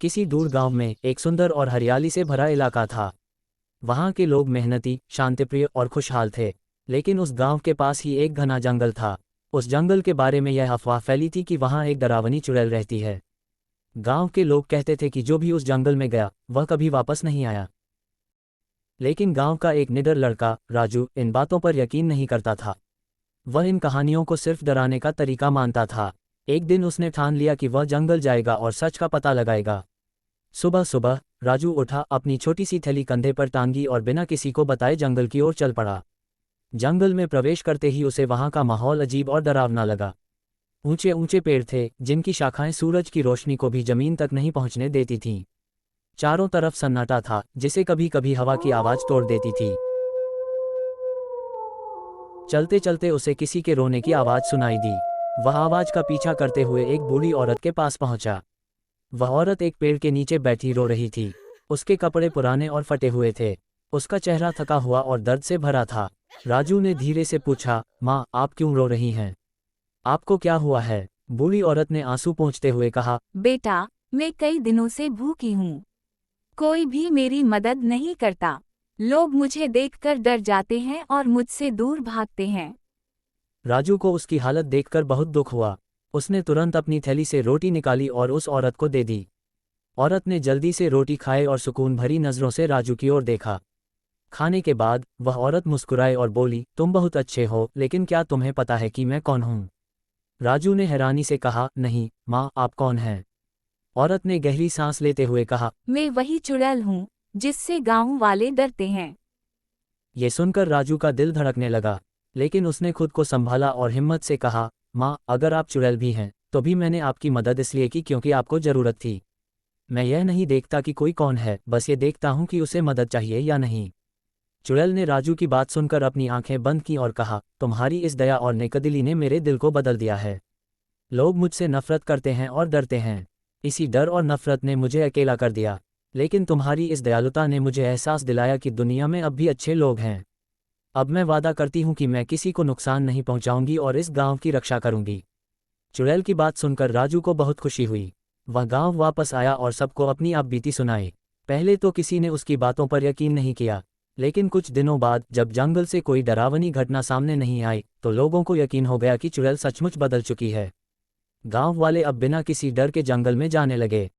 किसी दूर गांव में एक सुंदर और हरियाली से भरा इलाका था। वहां के लोग मेहनती, शांतिप्रिय और खुशहाल थे। लेकिन उस गांव के पास ही एक घना जंगल था। उस जंगल के बारे में यह अफवाह फैली थी कि वहां एक डरावनी चुड़ैल रहती है। गांव के लोग कहते थे कि जो भी उस जंगल में गया वह कभी वापस नहीं आया। लेकिन गांव का एक निडर लड़का राजू इन बातों पर यकीन नहीं करता था। वह इन कहानियों को सिर्फ डराने का तरीका मानता था। एक दिन उसने ठान लिया कि वह जंगल जाएगा और सच का पता लगाएगा। सुबह सुबह राजू उठा, अपनी छोटी सी थैली कंधे पर टांगी और बिना किसी को बताए जंगल की ओर चल पड़ा। जंगल में प्रवेश करते ही उसे वहां का माहौल अजीब और डरावना लगा। ऊंचे ऊंचे पेड़ थे जिनकी शाखाएं सूरज की रोशनी को भी जमीन तक नहीं पहुंचने देती थीं। चारों तरफ सन्नाटा था जिसे कभी कभी हवा की आवाज तोड़ देती थी। चलते चलते उसे किसी के रोने की आवाज सुनाई दी। वह आवाज का पीछा करते हुए एक बूढ़ी औरत के पास पहुंचा। वह औरत एक पेड़ के नीचे बैठी रो रही थी। उसके कपड़े पुराने और फटे हुए थे। उसका चेहरा थका हुआ और दर्द से भरा था। राजू ने धीरे से पूछा, माँ, आप क्यों रो रही हैं? आपको क्या हुआ है? बूढ़ी औरत ने आंसू पोंछते हुए कहा, बेटा, मैं कई दिनों से भूखी हूँ। कोई भी मेरी मदद नहीं करता। लोग मुझे देखकर डर जाते हैं और मुझसे दूर भागते हैं। राजू को उसकी हालत देखकर बहुत दुख हुआ। उसने तुरंत अपनी थैली से रोटी निकाली और उस औरत को दे दी। औरत ने जल्दी से रोटी खाए और सुकून भरी नज़रों से राजू की ओर देखा। खाने के बाद वह औरत मुस्कुराए और बोली, तुम बहुत अच्छे हो, लेकिन क्या तुम्हें पता है कि मैं कौन हूँ? राजू ने हैरानी से कहा, नहीं माँ, आप कौन हैं? औरत ने गहरी सांस लेते हुए कहा, मैं वही चुड़ैल हूँ जिससे गाँव वाले डरते हैं। ये सुनकर राजू का दिल धड़कने लगा। लेकिन उसने खुद को संभाला और हिम्मत से कहा, माँ, अगर आप चुड़ैल भी हैं तो भी मैंने आपकी मदद इसलिए की क्योंकि आपको ज़रूरत थी। मैं यह नहीं देखता कि कोई कौन है, बस ये देखता हूँ कि उसे मदद चाहिए या नहीं। चुड़ैल ने राजू की बात सुनकर अपनी आंखें बंद की और कहा, तुम्हारी इस दया और नेकदिली ने मेरे दिल को बदल दिया है। लोग मुझसे नफरत करते हैं और डरते हैं। इसी डर और नफरत ने मुझे अकेला कर दिया। लेकिन तुम्हारी इस दयालुता ने मुझे एहसास दिलाया कि दुनिया में अब भी अच्छे लोग हैं। अब मैं वादा करती हूँ कि मैं किसी को नुकसान नहीं पहुँचाऊंगी और इस गांव की रक्षा करूंगी। चुड़ैल की बात सुनकर राजू को बहुत खुशी हुई। वह गांव वापस आया और सबको अपनी आपबीती सुनाई। पहले तो किसी ने उसकी बातों पर यकीन नहीं किया, लेकिन कुछ दिनों बाद जब जंगल से कोई डरावनी घटना सामने नहीं आई तो लोगों को यकीन हो गया कि चुड़ैल सचमुच बदल चुकी है। गांव वाले अब बिना किसी डर के जंगल में जाने लगे।